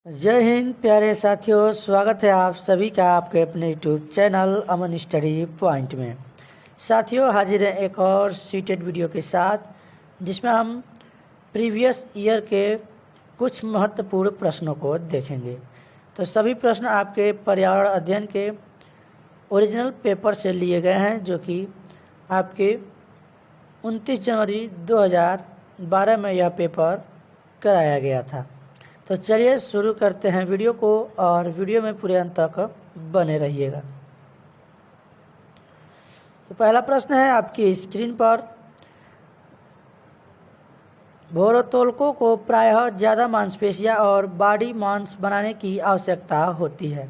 जय हिंद प्यारे साथियों, स्वागत है आप सभी का आपके अपने यूट्यूब चैनल अमन स्टडी पॉइंट में। साथियों, हाजिर हैं एक और सीटेड वीडियो के साथ जिसमें हम प्रीवियस ईयर के कुछ महत्वपूर्ण प्रश्नों को देखेंगे। तो सभी प्रश्न आपके पर्यावरण अध्ययन के ओरिजिनल पेपर से लिए गए हैं, जो कि आपके 29 जनवरी 2012 में यह पेपर कराया गया था। तो चलिए शुरू करते हैं वीडियो को, और वीडियो में पूरे अंत तक बने रहिएगा। तो पहला प्रश्न है आपकी स्क्रीन पर। भारोत्तोलकों को प्रायः ज़्यादा मांसपेशियां और बॉडी मांस बनाने की आवश्यकता होती है।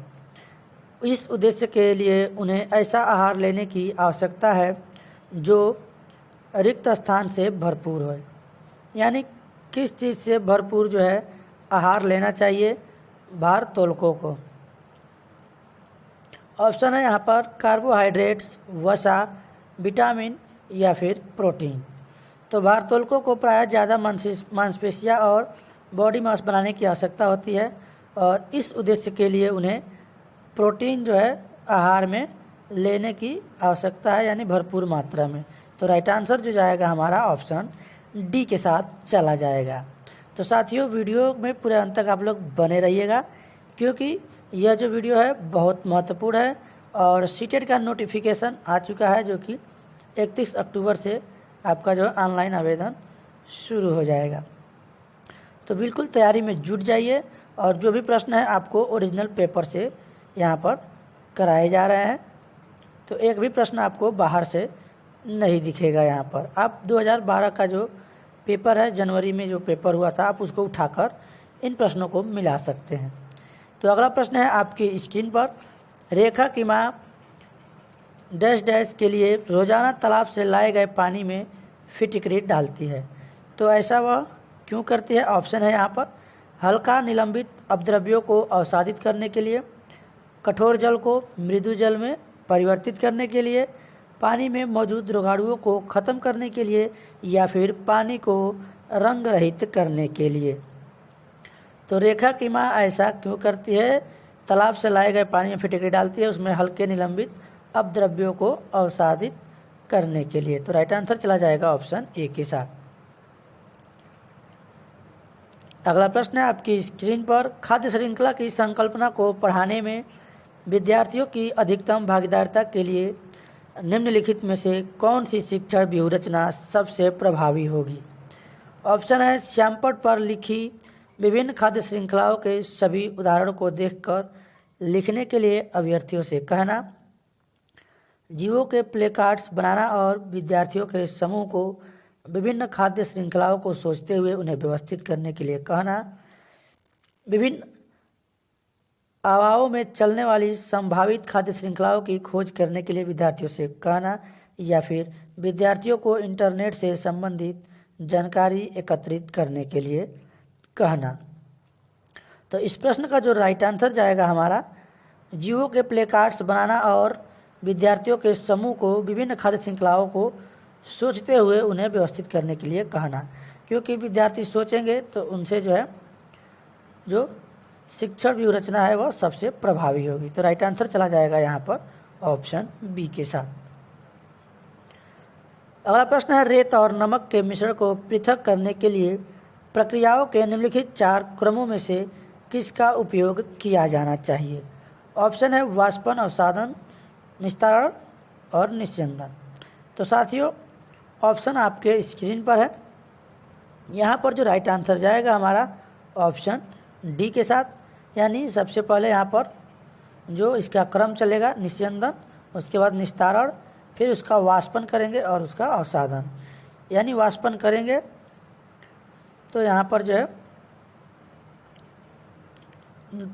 इस उद्देश्य के लिए उन्हें ऐसा आहार लेने की आवश्यकता है जो रिक्त स्थान से भरपूर हो। यानी किस चीज़ से भरपूर जो है आहार लेना चाहिए भारोत्तोलकों को। ऑप्शन है यहाँ पर कार्बोहाइड्रेट्स, वसा, विटामिन या फिर प्रोटीन। तो भारोत्तोलकों को प्रायः ज़्यादा मांसपेशियां और बॉडी मास बनाने की आवश्यकता होती है, और इस उद्देश्य के लिए उन्हें प्रोटीन जो है आहार में लेने की आवश्यकता है, यानी भरपूर मात्रा में। तो राइट आंसर जो जाएगा हमारा ऑप्शन डी के साथ चला जाएगा। तो साथियों, वीडियो में पूरे अंत तक आप लोग बने रहिएगा, क्योंकि यह जो वीडियो है बहुत महत्वपूर्ण है। और सीटेट का नोटिफिकेशन आ चुका है, जो कि 31 अक्टूबर से आपका जो ऑनलाइन आवेदन शुरू हो जाएगा। तो बिल्कुल तैयारी में जुट जाइए, और जो भी प्रश्न है आपको ओरिजिनल पेपर से यहाँ पर कराए जा रहे हैं। तो एक भी प्रश्न आपको बाहर से नहीं दिखेगा। यहाँ पर आप 2012 का जो पेपर है, जनवरी में जो पेपर हुआ था, आप उसको उठाकर इन प्रश्नों को मिला सकते हैं। तो अगला प्रश्न है आपकी स्क्रीन पर। रेखा की माँ डैश डैश के लिए रोजाना तालाब से लाए गए पानी में फिटकरी डालती है। तो ऐसा वह क्यों करती है? ऑप्शन है यहाँ पर हल्का निलंबित अपद्रव्यों को अवसादित करने के लिए, कठोर जल को मृदु जल में परिवर्तित करने के लिए, पानी में मौजूद रोगाणुओं को ख़त्म करने के लिए, या फिर पानी को रंग रहित करने के लिए। तो रेखा की माँ ऐसा क्यों करती है? तालाब से लाए गए पानी में फिटकरी डालती है, उसमें हल्के निलंबित अपद्रव्यों को अवसादित करने के लिए। तो राइट आंसर चला जाएगा ऑप्शन ए के साथ। अगला प्रश्न है आपकी स्क्रीन पर। खाद्य श्रृंखला की संकल्पना को पढ़ाने में विद्यार्थियों की अधिकतम भागीदारिता के लिए निम्नलिखित में से कौन सी शिक्षण व्यूहरचना सबसे प्रभावी होगी? ऑप्शन है श्यामपट्ट पर लिखी विभिन्न खाद्य श्रृंखलाओं के सभी उदाहरणों को देखकर लिखने के लिए अभ्यर्थियों से कहना, जीवों के प्लेकार्ड्स बनाना और विद्यार्थियों के समूह को विभिन्न खाद्य श्रृंखलाओं को सोचते हुए उन्हें व्यवस्थित करने के लिए कहना, विभिन्न आवाओं में चलने वाली संभावित खाद्य श्रृंखलाओं की खोज करने के लिए विद्यार्थियों से कहना, या फिर विद्यार्थियों को इंटरनेट से संबंधित जानकारी एकत्रित करने के लिए कहना। तो इस प्रश्न का जो राइट आंसर जाएगा हमारा जीवों के प्लेकार्ड्स बनाना और विद्यार्थियों के समूह को विभिन्न खाद्य श्रृंखलाओं को सोचते हुए उन्हें व्यवस्थित करने के लिए कहना। क्योंकि विद्यार्थी सोचेंगे तो उनसे जो है जो शिक्षण व्यूहरचना है वह सबसे प्रभावी होगी। तो राइट आंसर चला जाएगा यहाँ पर ऑप्शन बी के साथ। अगला प्रश्न है रेत और नमक के मिश्रण को पृथक करने के लिए प्रक्रियाओं के निम्नलिखित 4 क्रमों में से किसका उपयोग किया जाना चाहिए? ऑप्शन है वाष्पन, अवसादन, निस्तारण और निस्यंदन। तो साथियों, ऑप्शन आपके स्क्रीन पर है। यहाँ पर जो राइट आंसर जाएगा हमारा ऑप्शन डी के साथ, यानी सबसे पहले यहाँ पर जो इसका क्रम चलेगा निस्यंदन, उसके बाद निस्तारण, फिर उसका वाष्पन करेंगे और उसका अवसादन। यानी वाष्पन करेंगे तो यहाँ पर जो है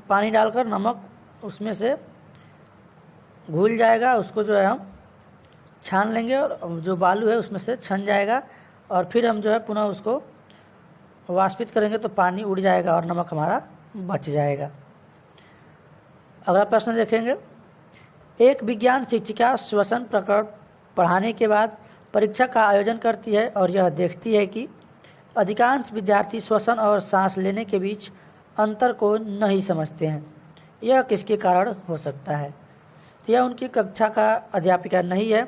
पानी डालकर नमक उसमें से घुल जाएगा, उसको जो है हम छान लेंगे और जो बालू है उसमें से छन जाएगा, और फिर हम जो है पुनः उसको वाष्पित करेंगे तो पानी उड़ जाएगा और नमक हमारा बच जाएगा। अगला प्रश्न देखेंगे। एक विज्ञान शिक्षिका श्वसन प्रकरण पढ़ाने के बाद परीक्षा का आयोजन करती है और यह देखती है कि अधिकांश विद्यार्थी श्वसन और सांस लेने के बीच अंतर को नहीं समझते हैं। यह किसके कारण हो सकता है? तो यह उनकी कक्षा का अध्यापिका नहीं है,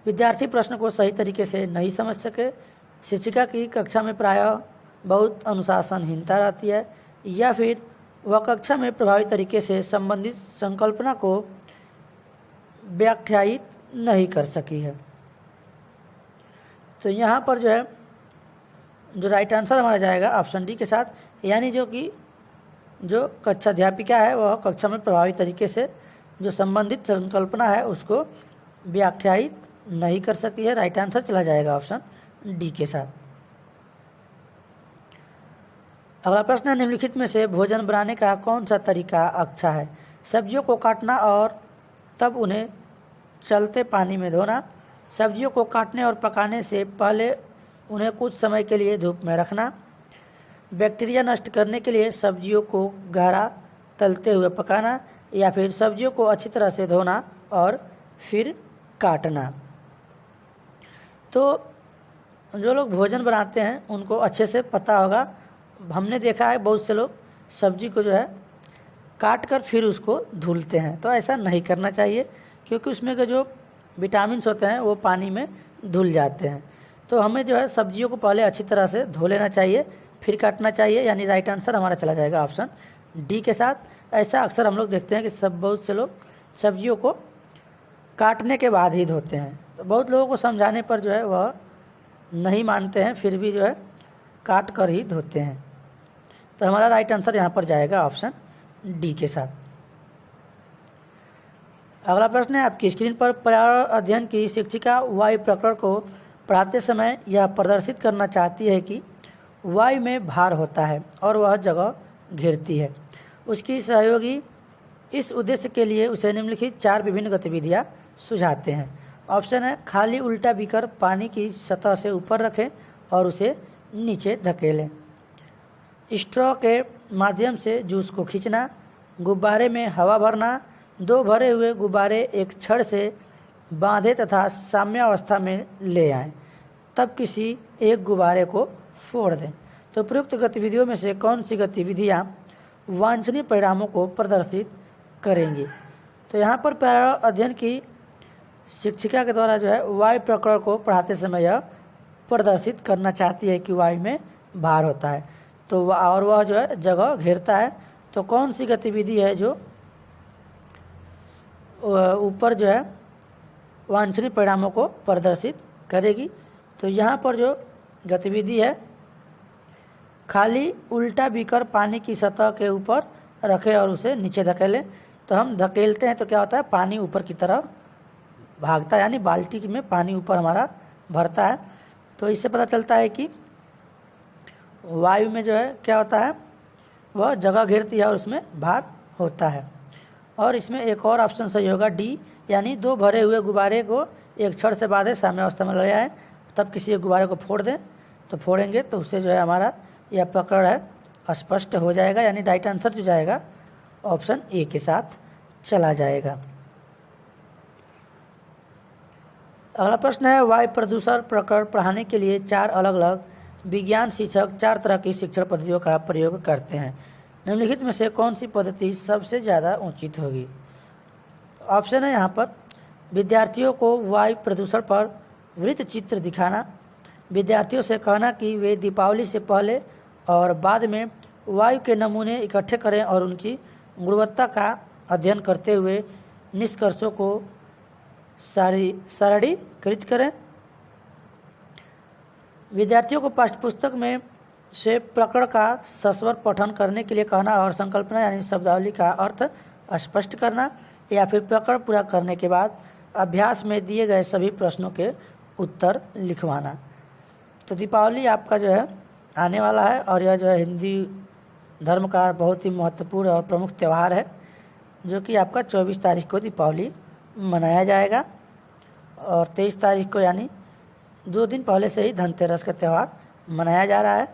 विद्यार्थी प्रश्न को सही तरीके से नहीं समझ सके, शिक्षिका की कक्षा में प्रायः बहुत अनुशासनहीनता रहती है, या फिर वह कक्षा में प्रभावी तरीके से संबंधित संकल्पना को व्याख्यायित नहीं कर सकी है। तो यहाँ पर जो राइट आंसर हमारा जाएगा ऑप्शन डी के साथ, यानी जो कक्षा अध्यापिका है वह कक्षा में प्रभावी तरीके से जो संबंधित संकल्पना है उसको व्याख्यायित नहीं कर सकी है। राइट आंसर चला जाएगा ऑप्शन डी के साथ। अगला प्रश्न है, निम्नलिखित में से भोजन बनाने का कौन सा तरीका अच्छा है? सब्जियों को काटना और तब उन्हें चलते पानी में धोना, सब्जियों को काटने और पकाने से पहले उन्हें कुछ समय के लिए धूप में रखना, बैक्टीरिया नष्ट करने के लिए सब्जियों को गहरा तलते हुए पकाना, या फिर सब्जियों को अच्छी तरह से धोना और फिर काटना। तो जो लोग भोजन बनाते हैं उनको अच्छे से पता होगा, हमने देखा है बहुत से लोग सब्जी को जो है काट कर फिर उसको धुलते हैं। तो ऐसा नहीं करना चाहिए, क्योंकि उसमें के जो विटामिन्स होते हैं वो पानी में धुल जाते हैं। तो हमें जो है सब्जियों को पहले अच्छी तरह से धो लेना चाहिए, फिर काटना चाहिए, यानी राइट आंसर हमारा चला जाएगा ऑप्शन डी के साथ। ऐसा अक्सर हम लोग देखते हैं कि बहुत से लोग सब्जियों को काटने के बाद ही धोते हैं। तो बहुत लोगों को समझाने पर जो है वह नहीं मानते हैं, फिर भी जो है काट कर ही धोते हैं। तो हमारा राइट आंसर यहाँ पर जाएगा ऑप्शन डी के साथ। अगला प्रश्न है, आपकी स्क्रीन पर पर्यावरण अध्ययन की शिक्षिका वायु प्रकरण को पढ़ाते समय यह प्रदर्शित करना चाहती है कि वायु में भार होता है और वह जगह घेरती है। उसकी सहयोगी इस उद्देश्य के लिए उसे निम्नलिखित 4 विभिन्न गतिविधियाँ सुझाते हैं। ऑप्शन है, खाली उल्टा बीकर पानी की सतह से ऊपर रखें और उसे नीचे धकेलें, स्ट्रॉ के माध्यम से जूस को खींचना, गुब्बारे में हवा भरना, 2 भरे हुए गुब्बारे एक छड़ से बांधे तथा साम्यावस्था में ले आएं, तब किसी एक गुब्बारे को फोड़ दें। तो प्रयुक्त गतिविधियों में से कौन सी गतिविधियाँ वांछनीय परिणामों को प्रदर्शित करेंगी? तो यहाँ पर पर्यावरण अध्ययन की शिक्षिका के द्वारा जो है वायु प्रकरण को पढ़ाते समय यह प्रदर्शित करना चाहती है कि वायु में भार होता है, तो और वह जो है जगह घेरता है। तो कौन सी गतिविधि है जो ऊपर जो है वांछनीय परिणामों को प्रदर्शित करेगी? तो यहाँ पर जो गतिविधि है, खाली उल्टा बीकर पानी की सतह के ऊपर रखें और उसे नीचे धकेलें। तो हम धकेलते हैं तो क्या होता है, पानी ऊपर की तरफ भागता है, यानी बाल्टी में पानी ऊपर हमारा भरता है। तो इससे पता चलता है कि वायु में जो है क्या होता है, वह जगह घेरती है और उसमें भार होता है। और इसमें एक और ऑप्शन सही होगा डी, यानी 2 भरे हुए गुब्बारे को एक छड़ से बांधे साम्यावस्था में ले आए, तब किसी एक गुब्बारे को फोड़ दें। तो फोड़ेंगे तो उससे जो है हमारा यह प्रकरण है स्पष्ट हो जाएगा, यानी राइट आंसर जो जाएगा ऑप्शन ए के साथ चला जाएगा। अगला प्रश्न है, वायु प्रदूषण प्रकरण पढ़ाने के लिए 4 अलग अलग विज्ञान शिक्षक 4 तरह की शिक्षण पद्धतियों का प्रयोग करते हैं। निम्नलिखित में से कौन सी पद्धति सबसे ज़्यादा उचित होगी? ऑप्शन है यहाँ पर, विद्यार्थियों को वायु प्रदूषण पर वृत्त चित्र दिखाना, विद्यार्थियों से कहना कि वे दीपावली से पहले और बाद में वायु के नमूने इकट्ठे करें और उनकी गुणवत्ता का अध्ययन करते हुए निष्कर्षों को सरलीकृत करें, विद्यार्थियों को पाठ्यपुस्तक में से प्रकरण का सस्वर पठन करने के लिए कहना और संकल्पना यानी शब्दावली का अर्थ स्पष्ट करना, या फिर प्रकरण पूरा करने के बाद अभ्यास में दिए गए सभी प्रश्नों के उत्तर लिखवाना। तो दीपावली आपका जो है आने वाला है, और यह जो है हिंदी धर्म का बहुत ही महत्वपूर्ण और प्रमुख त्यौहार है, जो कि आपका 24 तारीख को दीपावली मनाया जाएगा, और 23 तारीख को यानी 2 दिन पहले से ही धनतेरस का त्यौहार मनाया जा रहा है।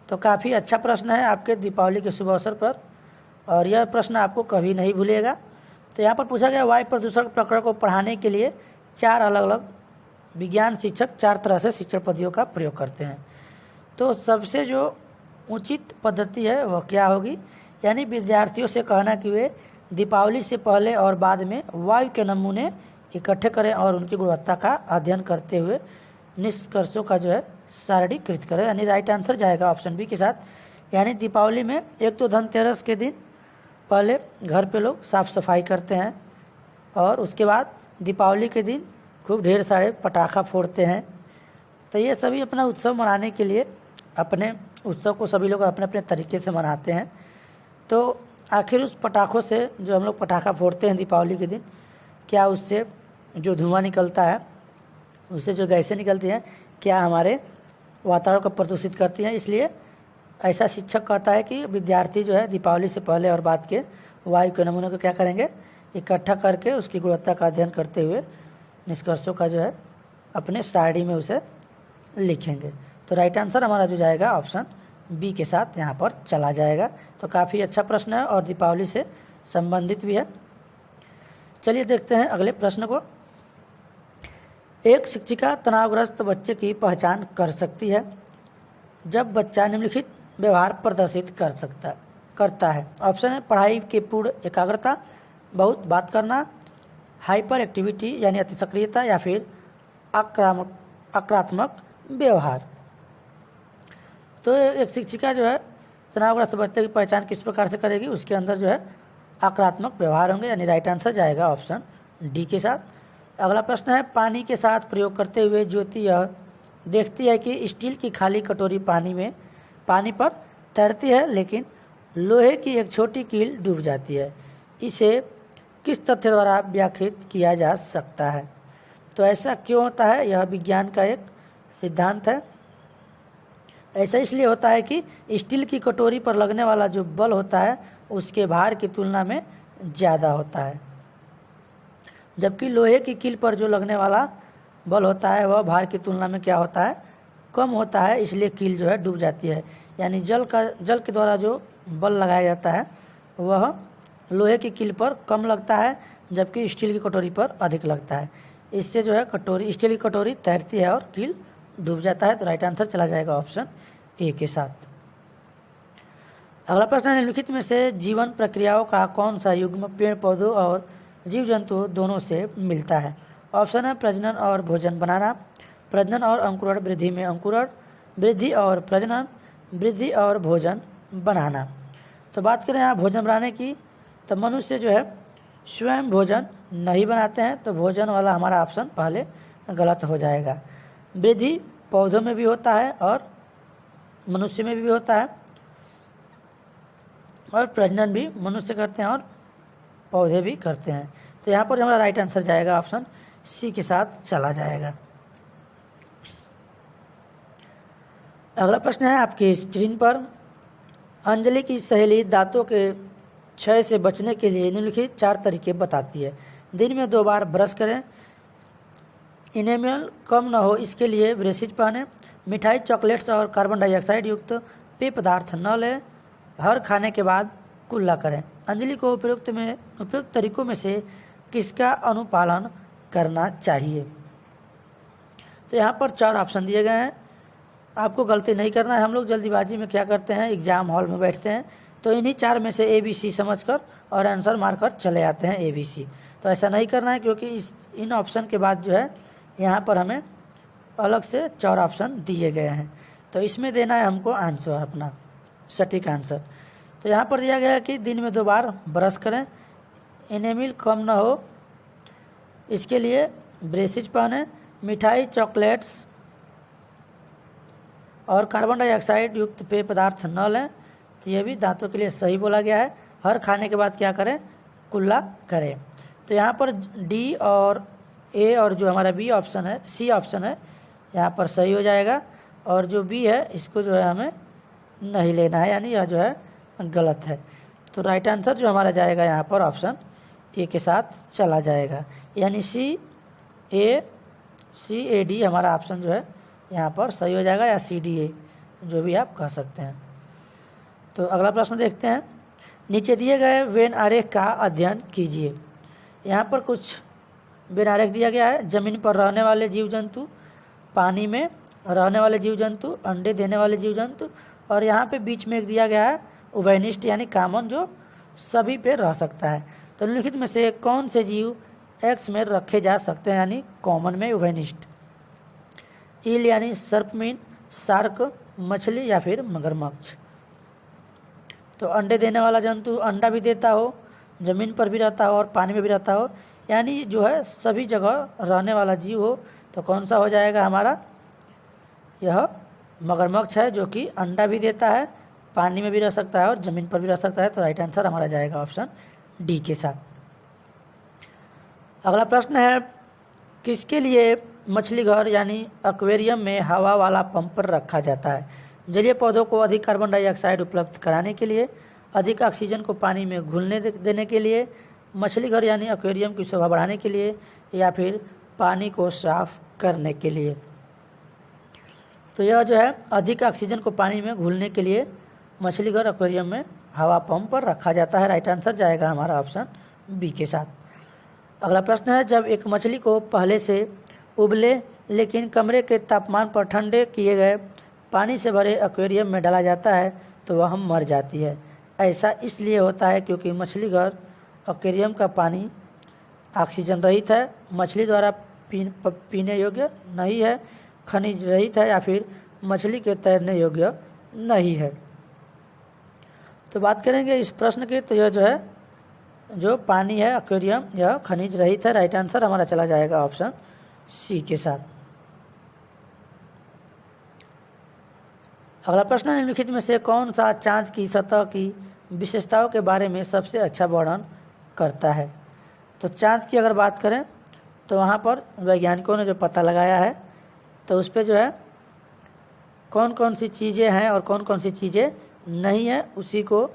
तो काफ़ी अच्छा प्रश्न है आपके दीपावली के शुभ अवसर पर, और यह प्रश्न आपको कभी नहीं भूलेगा। तो यहाँ पर पूछा गया, वायु प्रदूषण प्रकरण को पढ़ाने के लिए 4 अलग अलग विज्ञान शिक्षक 4 तरह से शिक्षण पद्धतियों का प्रयोग करते हैं। तो सबसे जो उचित पद्धति है वह क्या होगी? यानी विद्यार्थियों से कहना कि वे दीपावली से पहले और बाद में वायु के नमूने इकट्ठे करें और उनकी गुणवत्ता का अध्ययन करते हुए निष्कर्षों का जो है सारणीकृत करें। यानी राइट आंसर जाएगा ऑप्शन बी के साथ। यानी दीपावली में एक तो धनतेरस के दिन पहले घर पे लोग साफ़ सफाई करते हैं और उसके बाद दीपावली के दिन खूब ढेर सारे पटाखा फोड़ते हैं। तो ये सभी अपना उत्सव मनाने के लिए अपने उत्सव को सभी लोग अपने अपने तरीके से मनाते हैं। तो आखिर उस पटाखों से जो हम लोग पटाखा फोड़ते हैं दीपावली के दिन, क्या उससे जो धुआं निकलता है, उससे जो गैसें निकलती हैं, क्या हमारे वातावरण को प्रदूषित करती हैं? इसलिए ऐसा शिक्षक कहता है कि विद्यार्थी जो है दीपावली से पहले और बाद के वायु के नमूनों को क्या करेंगे, इकट्ठा करके उसकी गुणवत्ता का अध्ययन करते हुए निष्कर्षों का जो है अपने सारणी में उसे लिखेंगे। तो राइट आंसर हमारा जो जाएगा ऑप्शन बी के साथ यहाँ पर चला जाएगा। तो काफ़ी अच्छा प्रश्न है और दीपावली से संबंधित भी है। चलिए देखते हैं अगले प्रश्न को। एक शिक्षिका तनावग्रस्त बच्चे की पहचान कर सकती है जब बच्चा निम्नलिखित व्यवहार प्रदर्शित करता है। ऑप्शन है पढ़ाई के पूर्ण एकाग्रता, बहुत बात करना, हाइपर एक्टिविटी यानी अति सक्रियता, या फिर आक्रामक व्यवहार। तो एक शिक्षिका जो है तनावग्रस्त बच्चे की पहचान किस प्रकार से करेगी? उसके अंदर जो है आक्रामक व्यवहार होंगे। यानी राइट आंसर जाएगा ऑप्शन डी के साथ। अगला प्रश्न है पानी के साथ प्रयोग करते हुए ज्योति यह देखती है कि स्टील की खाली कटोरी पानी पर तैरती है, लेकिन लोहे की एक छोटी कील डूब जाती है। इसे किस तथ्य द्वारा व्याख्यात किया जा सकता है? तो ऐसा क्यों होता है? यह विज्ञान का एक सिद्धांत है। ऐसा इसलिए होता है कि स्टील की कटोरी पर लगने वाला जो बल होता है उसके भार की तुलना में ज़्यादा होता है, जबकि लोहे की कील पर जो लगने वाला बल होता है वह भार की तुलना में क्या होता है, कम होता है। इसलिए कील जो है डूब जाती है। यानी जल के द्वारा जो बल लगाया जाता है वह लोहे की कील पर कम लगता है, जबकि स्टील की कटोरी पर अधिक लगता है। इससे जो है स्टील की कटोरी तैरती है और कील डूब जाता है। तो राइट आंसर चला जाएगा ऑप्शन ए के साथ। अगला प्रश्न है निम्नलिखित में से जीवन प्रक्रियाओं का कौन सा युग्म पेड़ पौधों और जीव जंतुओं दोनों से मिलता है? ऑप्शन है प्रजनन और भोजन बनाना, प्रजनन और अंकुरण, वृद्धि में अंकुरण, वृद्धि और प्रजनन, वृद्धि और भोजन बनाना। तो बात करें यहाँ भोजन बनाने की, तो मनुष्य जो है स्वयं भोजन नहीं बनाते हैं, तो भोजन वाला हमारा ऑप्शन पहले गलत हो जाएगा। वृद्धि पौधों में भी होता है और मनुष्य में भी होता है, और प्रजनन भी मनुष्य करते हैं और पौधे भी करते हैं। तो यहाँ पर हमारा राइट आंसर जाएगा ऑप्शन सी के साथ चला जाएगा। अगला प्रश्न है आपकी स्क्रीन पर, अंजलि की सहेली दांतों के क्षय से बचने के लिए निम्नलिखित 4 तरीके बताती है। दिन में 2 बार ब्रश करें, इनेमल कम न हो इसके लिए ब्रेसिज पहने, मिठाई, चॉकलेट्स और कार्बन डाइऑक्साइड युक्त पेय पदार्थ न लें, हर खाने के बाद कुल्ला करें। अंजलि को उपयुक्त तरीकों में से किसका अनुपालन करना चाहिए? तो यहाँ पर 4 ऑप्शन दिए गए हैं। आपको गलती नहीं करना है। हम लोग जल्दीबाजी में क्या करते हैं, एग्जाम हॉल में बैठते हैं तो इन्हीं 4 में से ABC समझकर और आंसर मारकर चले आते हैं ABC। तो ऐसा नहीं करना है, क्योंकि इन ऑप्शन के बाद जो है यहाँ पर हमें अलग से 4 ऑप्शन दिए गए हैं। तो इसमें देना है हमको आंसर, अपना सटीक आंसर। तो यहाँ पर दिया गया है कि दिन में 2 बार ब्रश करें, इनेमिल कम ना हो इसके लिए ब्रेसिज पहने, मिठाई, चॉकलेट्स और कार्बन डाइऑक्साइड युक्त पेय पदार्थ न लें। तो ये भी दांतों के लिए सही बोला गया है। हर खाने के बाद क्या करें, कुल्ला करें। तो यहाँ पर डी और ए और जो हमारा बी ऑप्शन है, सी ऑप्शन है, यहाँ पर सही हो जाएगा। और जो बी है इसको जो है हमें नहीं लेना है, यानी यह जो है गलत है। तो राइट आंसर जो हमारा जाएगा यहाँ पर ऑप्शन ए के साथ चला जाएगा। यानी CAD हमारा ऑप्शन जो है यहाँ पर सही हो जाएगा, या CDA जो भी आप कह सकते हैं। तो अगला प्रश्न देखते हैं। नीचे दिए गए वेन आरेख का अध्ययन कीजिए। यहाँ पर कुछ वेन आरेख दिया गया है। जमीन पर रहने वाले जीव जंतु, पानी में रहने वाले जीव जंतु, अंडे देने वाले जीव जंतु और यहाँ पे बीच में एक दिया गया है उभयनिष्ठ यानी कॉमन, जो सभी पे रह सकता है। तो निम्नलिखित में से कौन से जीव एक्स में रखे जा सकते हैं यानी कॉमन में उभयनिष्ठ? ईल यानी सर्पमीन, शार्क, मछली या फिर मगरमच्छ। तो अंडे देने वाला जंतु अंडा भी देता हो, ज़मीन पर भी रहता हो और पानी में भी रहता हो, यानी जो है सभी जगह रहने वाला जीव हो, तो कौन सा हो जाएगा हमारा? यह मगरमच्छ है, जो कि अंडा भी देता है, पानी में भी रह सकता है और ज़मीन पर भी रह सकता है। तो राइट आंसर हमारा जाएगा ऑप्शन डी के साथ। अगला प्रश्न है, किसके लिए मछली घर यानी एक्वेरियम में हवा वाला पंप रखा जाता है? जलीय पौधों को अधिक कार्बन डाइऑक्साइड उपलब्ध कराने के लिए, अधिक ऑक्सीजन को पानी में घुलने देने के लिए, मछली घर यानी एक्वेरियम की शोभा बढ़ाने के लिए, या फिर पानी को साफ करने के लिए। तो यह जो है अधिक ऑक्सीजन को पानी में घुलने के लिए मछली घर एक्वेरियम में हवा पंप पर रखा जाता है। राइट आंसर जाएगा हमारा ऑप्शन बी के साथ। अगला प्रश्न है, जब एक मछली को पहले से उबले लेकिन कमरे के तापमान पर ठंडे किए गए पानी से भरे एक्वेरियम में डाला जाता है तो वह मर जाती है। ऐसा इसलिए होता है क्योंकि मछली घर एक्वेरियम का पानी ऑक्सीजन रहित है, मछली द्वारा पीने योग्य नहीं है, खनिज रहित है, या फिर मछली के तैरने योग्य नहीं है। तो बात करेंगे इस प्रश्न की, तो यह जो है जो पानी है एक्वेरियम, यह खनिज रहित है। राइट आंसर हमारा चला जाएगा ऑप्शन सी के साथ। अगला प्रश्न है, निम्नलिखित में से कौन सा चांद की सतह की विशेषताओं के बारे में सबसे अच्छा वर्णन करता है? तो चांद की अगर बात करें तो वहाँ पर वैज्ञानिकों ने जो पता लगाया है, तो उस पर जो है कौन कौन सी चीज़ें हैं और कौन कौन सी चीज़ें नहीं हैं, उसी को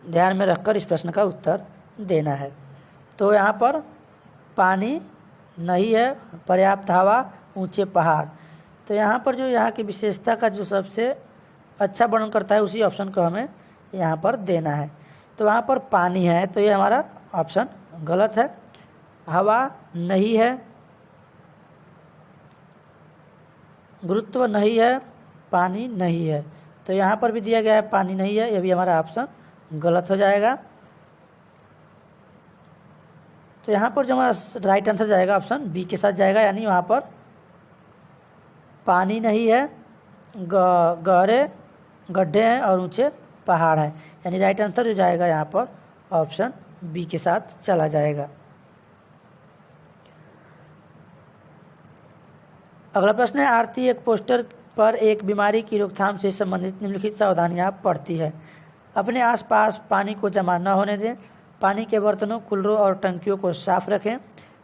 ध्यान में रखकर इस प्रश्न का उत्तर देना है। तो यहाँ पर पानी नहीं है, पर्याप्त हवा, ऊंचे पहाड़। तो यहाँ पर जो यहाँ की विशेषता का जो सबसे अच्छा वर्णन करता है उसी ऑप्शन को हमें यहाँ पर देना है। तो वहाँ पर पानी है, तो ये हमारा ऑप्शन गलत है। हवा नहीं है, गुरुत्व नहीं है, पानी नहीं है। तो यहाँ पर भी दिया गया है पानी नहीं है, यह भी हमारा ऑप्शन गलत हो जाएगा। तो यहाँ पर जो हमारा राइट आंसर जाएगा ऑप्शन बी के साथ जाएगा, यानी वहाँ पर पानी नहीं है, गहरे गड्ढे हैं और ऊंचे पहाड़ हैं, यानी राइट आंसर जो जाएगा यहाँ पर ऑप्शन बी के साथ चला जाएगा। अगला प्रश्न है, आरती एक पोस्टर पर एक बीमारी की रोकथाम से संबंधित निम्नलिखित सावधानियां पढ़ती है। अपने आसपास पानी को जमा न होने दें, पानी के बर्तनों, कूलरों और टंकियों को साफ रखें,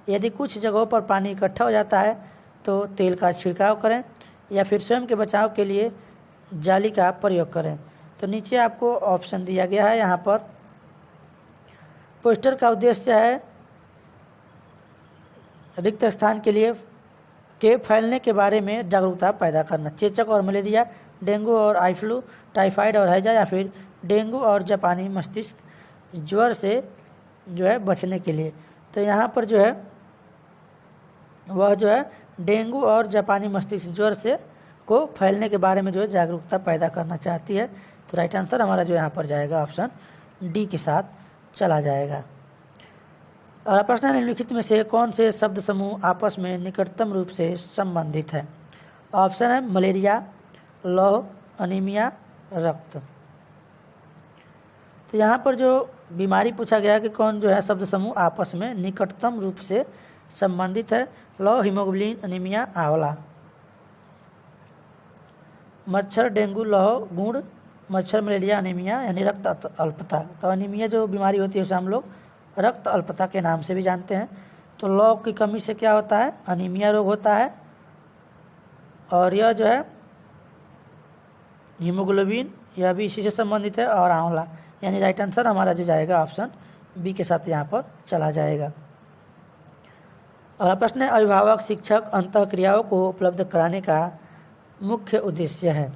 यदि कुछ जगहों पर पानी इकट्ठा हो जाता है तो तेल का छिड़काव करें, या फिर स्वयं के बचाव के लिए जाली का प्रयोग करें। तो नीचे आपको ऑप्शन दिया गया है। यहाँ पर पोस्टर का उद्देश्य है रिक्त स्थान के फैलने के बारे में जागरूकता पैदा करना, चेचक और मलेरिया, डेंगू और आई फ्लू, टाइफाइड और हैजा, या फिर डेंगू और जापानी मस्तिष्क ज्वर से जो है बचने के लिए। तो यहाँ पर जो है वह जो है डेंगू और जापानी मस्तिष्क ज्वर से को फैलने के बारे में जो है जागरूकता पैदा करना चाहती है। तो राइट आंसर हमारा जो यहाँ पर जाएगा ऑप्शन डी के साथ चला जाएगा। अगला प्रश्न है, निम्नलिखित में से कौन से शब्द समूह आपस में निकटतम रूप से संबंधित है? ऑप्शन है मलेरिया, लौह, अनीमिया, रक्त। तो यहाँ पर जो बीमारी पूछा गया कि कौन जो है शब्द समूह आपस में निकटतम रूप से संबंधित है, लौह, हीमोग्लोबिन, अनीमिया, आंवला। मच्छर, डेंगू, लौह, गुण, मच्छर, मलेरिया, अनीमिया यानी रक्त अल्पता। तो अनीमिया जो बीमारी होती है उसे हम लोग रक्त अल्पता के नाम से भी जानते हैं। तो लौह की कमी से क्या होता है? अनीमिया रोग होता है। और यह जो है हीमोग्लोबिन, यह भी इसी से संबंधित है, और आंवला, यानी राइट आंसर हमारा जो जाएगा ऑप्शन बी के साथ यहाँ पर चला जाएगा। अगला प्रश्न है, अभिभावक शिक्षक अंतःक्रियाओं को उपलब्ध कराने का मुख्य उद्देश्य है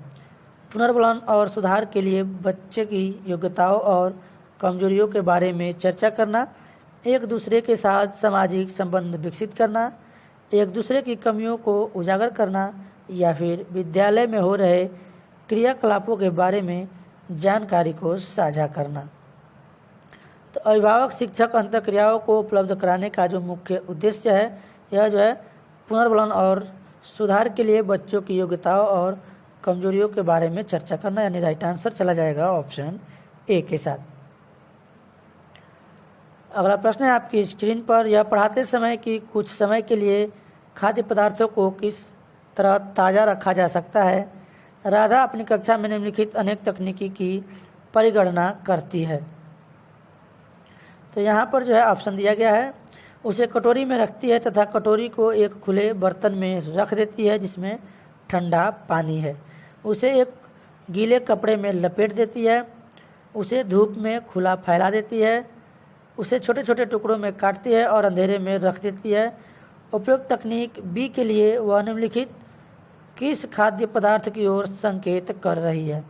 पुनर्बलन और सुधार के लिए बच्चे की योग्यताओं और कमजोरियों के बारे में चर्चा करना, एक दूसरे के साथ सामाजिक संबंध विकसित करना, एक दूसरे की कमियों को उजागर करना, या फिर विद्यालय में हो रहे क्रियाकलापों के बारे में जानकारी को साझा करना। तो अभिभावक शिक्षक अंतःक्रियाओं को उपलब्ध कराने का जो मुख्य उद्देश्य है, यह जो है पुनर्बलन और सुधार के लिए बच्चों की योग्यताओं और कमजोरियों के बारे में चर्चा करना, यानी राइट आंसर चला जाएगा ऑप्शन ए के साथ। अगला प्रश्न है आपकी स्क्रीन पर, यह पढ़ाते समय कि कुछ समय के लिए खाद्य पदार्थों को किस तरह ताज़ा रखा जा सकता है। राधा अपनी कक्षा में निम्नलिखित अनेक तकनीकी की परिगणना करती है। तो यहाँ पर जो है ऑप्शन दिया गया है, उसे कटोरी में रखती है तथा कटोरी को एक खुले बर्तन में रख देती है जिसमें ठंडा पानी है। उसे एक गीले कपड़े में लपेट देती है। उसे धूप में खुला फैला देती है। उसे छोटे छोटे टुकड़ों में काटती है और अंधेरे में रख देती है। उपयुक्त तकनीक बी के लिए वह निम्नलिखित किस खाद्य पदार्थ की ओर संकेत कर रही है।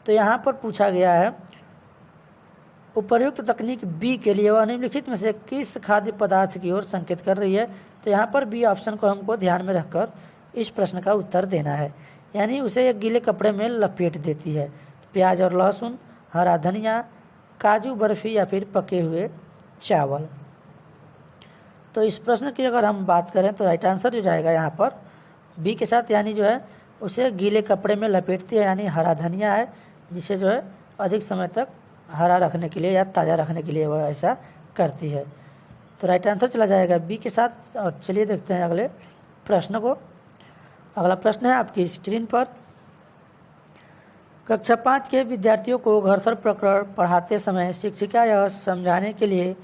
तो यहाँ पर पूछा गया है उपर्युक्त तकनीक बी के लिए वह निम्नलिखित में से किस खाद्य पदार्थ की ओर संकेत कर रही है। तो यहाँ पर बी ऑप्शन को हमको ध्यान में रखकर इस प्रश्न का उत्तर देना है, यानी उसे एक गीले कपड़े में लपेट देती है। प्याज और लहसुन, हरा धनिया, काजू बर्फी या फिर पके हुए चावल। तो इस प्रश्न की अगर हम बात करें तो राइट आंसर जो जाएगा यहाँ पर बी के साथ, यानी जो है उसे गीले कपड़े में लपेटती है, यानी हरा धनिया है जिसे जो है अधिक समय तक हरा रखने के लिए या ताज़ा रखने के लिए वह ऐसा करती है। तो राइट आंसर चला जाएगा बी के साथ। और चलिए देखते हैं अगले प्रश्न को। अगला प्रश्न है आपकी स्क्रीन पर, कक्षा 5 के विद्यार्थियों को घर्षण प्रकरण पढ़ाते समय शिक्षिका यह समझाने के लिए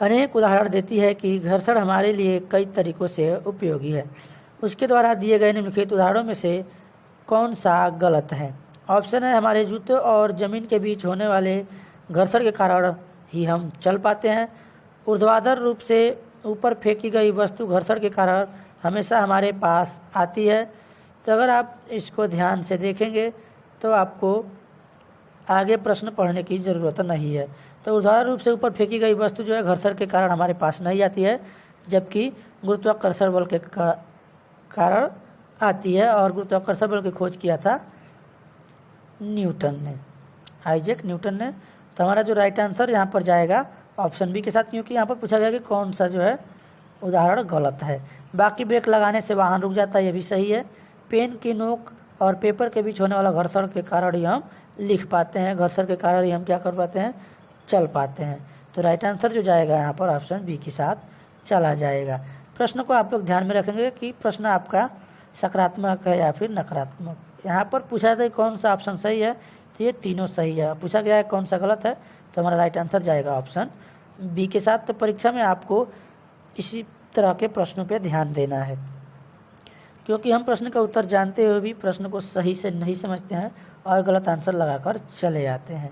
अनेक उदाहरण देती है कि घर्षण हमारे लिए कई तरीकों से उपयोगी है। उसके द्वारा दिए गए निम्नलिखित उदाहरणों में से कौन सा गलत है। ऑप्शन है, हमारे जूते और ज़मीन के बीच होने वाले घर्षण के कारण ही हम चल पाते हैं। ऊर्ध्वाधर रूप से ऊपर फेंकी गई वस्तु घर्षण के कारण हमेशा हमारे पास आती है। तो अगर आप इसको ध्यान से देखेंगे तो आपको आगे प्रश्न पढ़ने की ज़रूरत नहीं है। तो ऊर्ध्वाधर रूप से ऊपर फेंकी गई वस्तु जो है घर्षण के कारण हमारे पास नहीं आती है, जबकि गुरुत्वाकर्षण बल के कारण आती है। और गुरुत्वाकर्षण बल की खोज किया था न्यूटन ने, आइजैक न्यूटन ने। तो हमारा जो राइट आंसर यहाँ पर जाएगा ऑप्शन बी के साथ, क्योंकि यहाँ पर पूछा गया कि कौन सा जो है उदाहरण गलत है। बाकी ब्रेक लगाने से वाहन रुक जाता है, ये भी सही है। पेन की नोक और पेपर के बीच होने वाला घर्षण के कारण ही हम लिख पाते हैं, घर्षण के कारण ही हम क्या कर पाते हैं, चल पाते हैं। तो राइट आंसर जो जाएगा यहाँ पर ऑप्शन बी के साथ चला जाएगा। प्रश्न को आप लोग ध्यान में रखेंगे कि प्रश्न आपका सकारात्मक है या फिर नकारात्मक। यहाँ पर पूछा था कौन सा ऑप्शन सही है, तो ये तीनों सही है। पूछा गया है कौन सा गलत है, तो हमारा राइट आंसर जाएगा ऑप्शन बी के साथ। तो परीक्षा में आपको इसी तरह के प्रश्नों पे ध्यान देना है, क्योंकि हम प्रश्न का उत्तर जानते हुए भी प्रश्न को सही से नहीं समझते हैं और गलत आंसर लगाकर चले जाते हैं।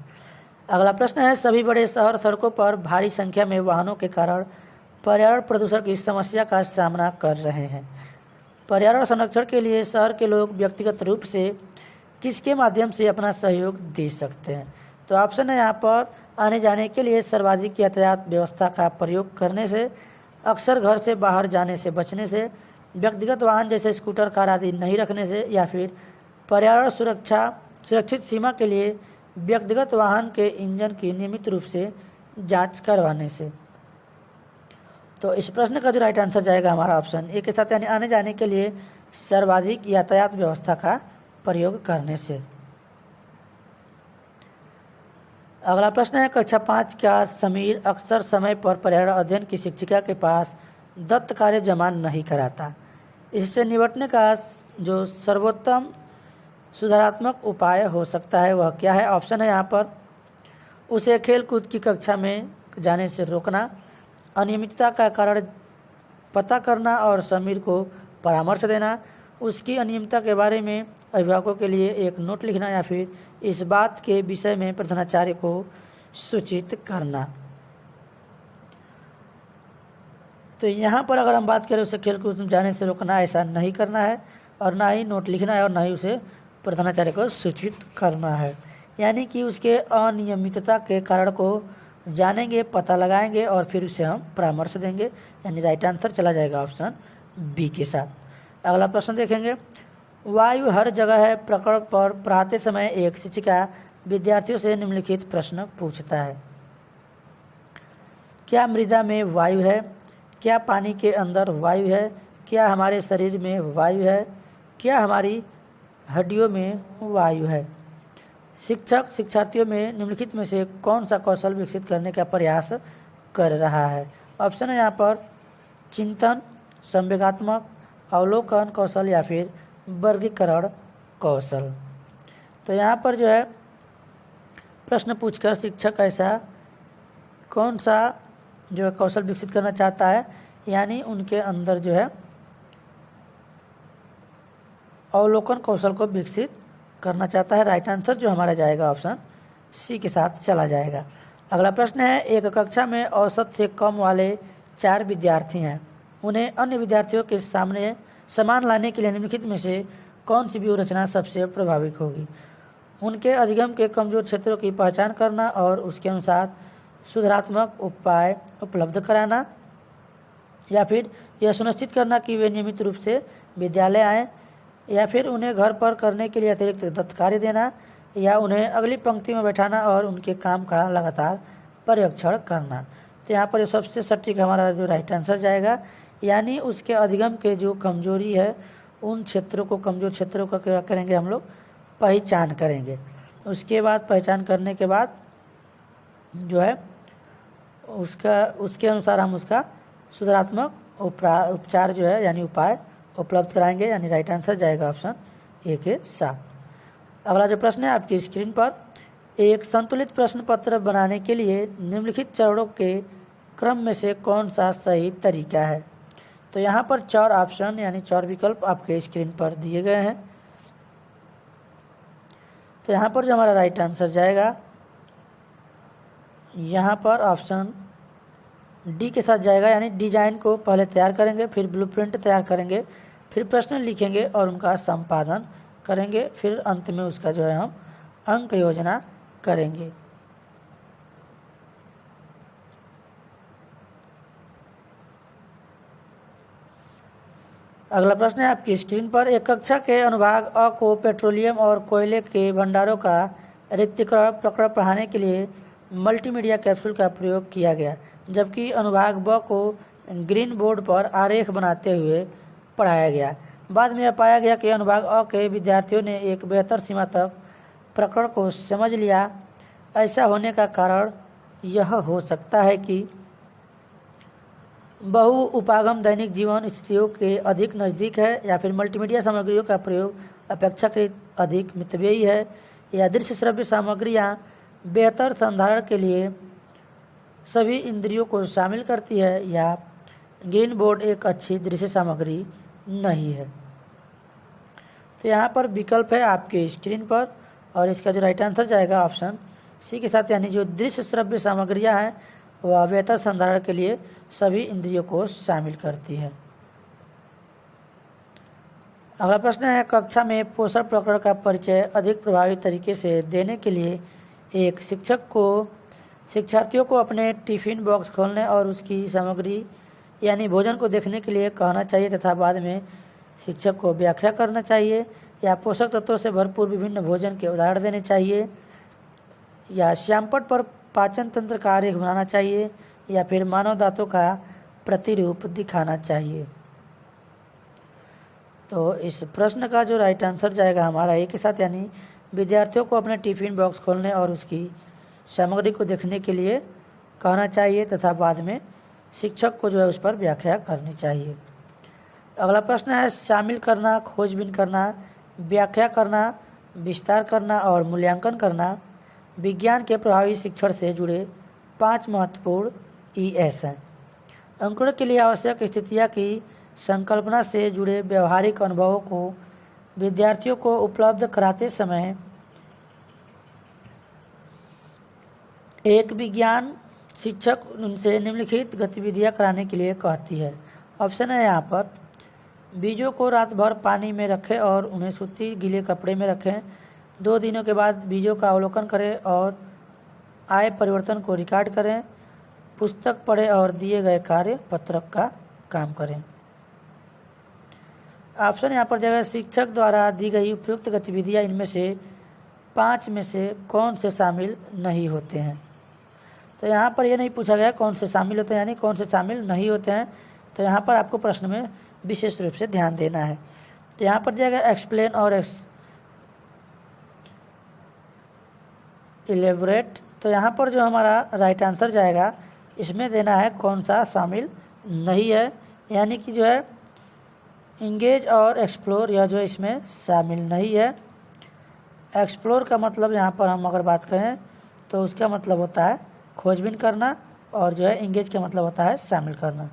अगला प्रश्न है, सभी बड़े शहर सड़कों पर भारी संख्या में वाहनों के कारण पर्यावरण प्रदूषण की समस्या का सामना कर रहे हैं। पर्यावरण संरक्षण के लिए शहर के लोग व्यक्तिगत रूप से किसके माध्यम से अपना सहयोग दे सकते हैं। तो ऑप्शन है यहाँ पर, आने जाने के लिए सर्वाधिक यातायात व्यवस्था का प्रयोग करने से, अक्सर घर से बाहर जाने से बचने से, व्यक्तिगत वाहन जैसे स्कूटर कार आदि नहीं रखने से, या फिर पर्यावरण सुरक्षित सीमा के लिए व्यक्तिगत वाहन के इंजन की नियमित रूप से जांच करवाने से। तो इस प्रश्न का जो राइट आंसर जाएगा हमारा ऑप्शन ए के साथ, यानी आने जाने के लिए सर्वाधिक यातायात व्यवस्था का प्रयोग करने से। अगला प्रश्न है, कक्षा 5 का समीर अक्सर समय पर पर्यावरण अध्ययन की शिक्षिका के पास दत्त कार्य जमा नहीं कराता। इससे निपटने का जो सर्वोत्तम सुधारात्मक उपाय हो सकता है वह क्या है। ऑप्शन है यहाँ पर, उसे खेल कूद की कक्षा में जाने से रोकना, अनियमितता का कारण पता करना और समीर को परामर्श देना, उसकी अनियमितता के बारे में अभिभावकों के लिए एक नोट लिखना, या फिर इस बात के विषय में प्रधानाचार्य को सूचित करना। तो यहाँ पर अगर हम बात करें उसे खेल कूद जाने से रोकना, ऐसा नहीं करना है, और ना ही नोट लिखना है और ना ही उसे प्रधानाचार्य को सूचित करना है। यानी कि उसके अनियमितता के कारण को जानेंगे, पता लगाएंगे और फिर उसे हम परामर्श देंगे, यानी राइट आंसर चला जाएगा ऑप्शन बी के साथ। अगला प्रश्न देखेंगे, वायु हर जगह है प्रकरण पर पढ़ाते समय एक शिक्षिका विद्यार्थियों से निम्नलिखित प्रश्न पूछता है। क्या मृदा में वायु है? क्या पानी के अंदर वायु है? क्या हमारे शरीर में वायु है? क्या हमारी हड्डियों में वायु है? शिक्षक शिक्षार्थियों में निम्नलिखित में से कौन सा कौशल विकसित करने का प्रयास कर रहा है? ऑप्शन है यहाँ पर चिंतन, संवेगात्मक, अवलोकन कौशल या फिर वर्गीकरण कौशल। तो यहाँ पर जो है प्रश्न पूछकर शिक्षक ऐसा कौन सा जो है कौशल विकसित करना चाहता है, यानी उनके अंदर जो है अवलोकन कौशल को विकसित करना चाहता है। राइट आंसर जो हमारा जाएगा ऑप्शन सी के साथ चला जाएगा। अगला प्रश्न है, एक कक्षा में औसत से कम वाले 4 विद्यार्थी हैं। उन्हें अन्य विद्यार्थियों के सामने समान लाने के लिए निम्नलिखित में से कौन सी व्यूह रचना सबसे प्रभावित होगी? उनके अधिगम के कमजोर क्षेत्रों की पहचान करना और उसके अनुसार सुधारात्मक उपाय उपलब्ध कराना, या फिर यह सुनिश्चित करना कि वे नियमित रूप से विद्यालय आएँ, या फिर उन्हें घर पर करने के लिए अतिरिक्त दत्त कार्य देना, या उन्हें अगली पंक्ति में बैठाना और उनके काम का लगातार पर्यवेक्षण करना। तो यहाँ पर सबसे सटीक हमारा जो राइट आंसर जाएगा, यानी उसके अधिगम के जो कमजोरी है उन क्षेत्रों को, कमजोर क्षेत्रों का क्या करेंगे हम लोग पहचान करेंगे। उसके बाद पहचान करने के बाद जो है उसके अनुसार हम उसका सुधारात्मक उपचार जो है यानी उपाय उपलब्ध कराएंगे, यानी राइट आंसर जाएगा ऑप्शन ए के साथ। अगला जो प्रश्न है आपकी स्क्रीन पर, एक संतुलित प्रश्न पत्र बनाने के लिए निम्नलिखित चरणों के क्रम में से कौन सा सही तरीका है? तो यहाँ पर 4 ऑप्शन यानी 4 विकल्प आपके स्क्रीन पर दिए गए हैं। तो यहाँ पर जो हमारा राइट आंसर जाएगा यहाँ पर ऑप्शन डी के साथ जाएगा, यानी डिजाइन को पहले तैयार करेंगे, फिर ब्लूप्रिंट तैयार करेंगे, फिर प्रश्न लिखेंगे और उनका संपादन करेंगे, फिर अंत में उसका जो है हम अंक योजना करेंगे। अगला प्रश्न है आपकी स्क्रीन पर, एक कक्षा के अनुभाग अ को पेट्रोलियम और कोयले के भंडारों का रिक्तीकरण प्रकरण पढ़ाने के लिए मल्टीमीडिया कैप्सूल का प्रयोग किया गया, जबकि अनुभाग ब को ग्रीन बोर्ड पर आरेख बनाते हुए पढ़ाया गया। बाद में यह पाया गया कि अनुभाग अ के विद्यार्थियों ने एक बेहतर सीमा तक प्रकरण को समझ लिया। ऐसा होने का कारण यह हो सकता है कि बहु उपागम दैनिक जीवन स्थितियों के अधिक नज़दीक है, या फिर मल्टीमीडिया सामग्रियों का प्रयोग अपेक्षाकृत अधिक मितव्ययी है, या दृश्य श्रव्य सामग्रियाँ बेहतर संधारण के लिए सभी इंद्रियों को शामिल करती है, या ग्रीन बोर्ड एक अच्छी दृश्य सामग्री नहीं है। तो यहाँ पर विकल्प है आपके स्क्रीन पर, और इसका जो राइट आंसर जाएगा ऑप्शन सी के साथ, यानी जो दृश्य श्रव्य सामग्रियाँ हैं वह बेहतर संधारण के लिए सभी इंद्रियों को शामिल करती है। अगला प्रश्न है, कक्षा में पोषण प्रकरण का परिचय अधिक प्रभावी तरीके से देने के लिए एक शिक्षक को शिक्षार्थियों को अपने टिफिन बॉक्स खोलने और उसकी सामग्री यानी भोजन को देखने के लिए कहना चाहिए तथा बाद में शिक्षक को व्याख्या करना चाहिए, या पोषक तत्वों से भरपूर विभिन्न भोजन के उदाहरण देने चाहिए, या श्यामपट पर पाचन तंत्र का आरेख बनाना चाहिए, या फिर मानव दांतों का प्रतिरूप दिखाना चाहिए। तो इस प्रश्न का जो राइट आंसर जाएगा हमारा ए के साथ, यानी विद्यार्थियों को अपने टिफिन बॉक्स खोलने और उसकी सामग्री को देखने के लिए कहना चाहिए तथा बाद में शिक्षक को जो है उस पर व्याख्या करनी चाहिए। अगला प्रश्न है, शामिल करना, खोजबीन करना, व्याख्या करना, विस्तार करना और मूल्यांकन करना विज्ञान के प्रभावी शिक्षण से जुड़े 5 महत्वपूर्ण ES हैं। अंकुरण के लिए आवश्यक स्थितियाँ की संकल्पना से जुड़े व्यवहारिक अनुभवों को विद्यार्थियों को उपलब्ध कराते समय एक विज्ञान शिक्षक उनसे निम्नलिखित गतिविधियां कराने के लिए कहती है। ऑप्शन है यहाँ पर, बीजों को रात भर पानी में रखें और उन्हें सूती गीले कपड़े में रखें। 2 दिनों के बाद बीजों का अवलोकन करें और आए परिवर्तन को रिकॉर्ड करें। पुस्तक पढ़ें और दिए गए कार्य पत्रक का काम करें। ऑप्शन यहाँ पर जगह शिक्षक द्वारा दी गई उपयुक्त गतिविधियाँ इनमें से 5 में से कौन से शामिल नहीं होते हैं। तो यहाँ पर ये नहीं पूछा गया कौन से शामिल होते हैं, यानी कौन से शामिल नहीं होते हैं। तो यहाँ पर आपको प्रश्न में विशेष रूप से ध्यान देना है। तो यहाँ पर दिया गया एक्सप्लेन और इलेबोरेट। तो यहाँ पर जो हमारा राइट आंसर जाएगा इसमें देना है कौन सा शामिल नहीं है, यानी कि जो है इंगेज और एक्सप्लोर, यह जो इसमें शामिल नहीं है। एक्सप्लोर का मतलब यहाँ पर हम अगर बात करें तो उसका मतलब होता है खोजबीन करना, और जो है इंगेज का मतलब होता है शामिल करना।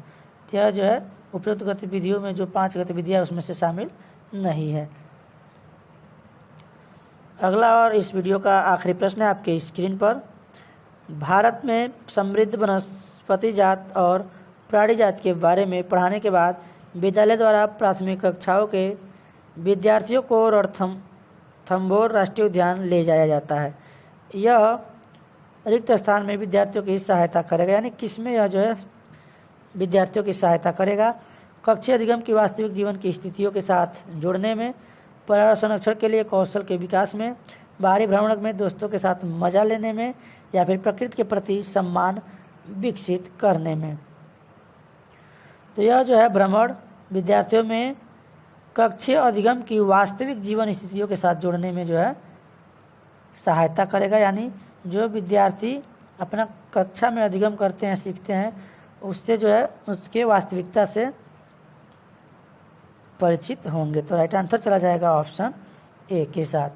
तो यह जो है उपयुक्त गतिविधियों में जो 5 गतिविधियाँ उसमें से शामिल नहीं है। अगला और इस वीडियो का आखिरी प्रश्न है आपके स्क्रीन पर। भारत में समृद्ध वनस्पति जात और प्राणी जात के बारे में पढ़ाने के बाद विद्यालय द्वारा प्राथमिक कक्षाओं के विद्यार्थियों को रणथंभौर राष्ट्रीय उद्यान ले जाया जाता है। यह रिक्त स्थान में विद्यार्थियों की सहायता करेगा, यानी किसमें यह जो है विद्यार्थियों की सहायता करेगा। कक्षीय अधिगम की वास्तविक जीवन की स्थितियों के साथ जुड़ने में, पर्यावरण संरक्षण के लिए कौशल के विकास में, बाहरी भ्रमण में दोस्तों के साथ मजा लेने में, या फिर प्रकृति के प्रति सम्मान विकसित करने में। तो यह जो है भ्रमण विद्यार्थियों में कक्षीय अधिगम की वास्तविक जीवन स्थितियों के साथ जुड़ने में जो है सहायता करेगा, यानी जो विद्यार्थी अपना कक्षा में अधिगम करते हैं, सीखते हैं, उससे जो है उसके वास्तविकता से परिचित होंगे। तो राइट आंसर चला जाएगा ऑप्शन ए के साथ।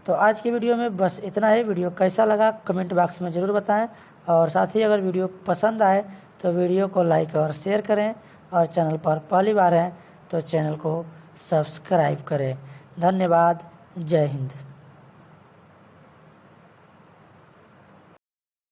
तो आज की वीडियो में बस इतना है। वीडियो कैसा लगा कमेंट बॉक्स में ज़रूर बताएं, और साथ ही अगर वीडियो पसंद आए तो वीडियो को लाइक और शेयर करें, और चैनल पर पहली बार हैं तो चैनल को सब्सक्राइब करें। धन्यवाद। जय हिंद।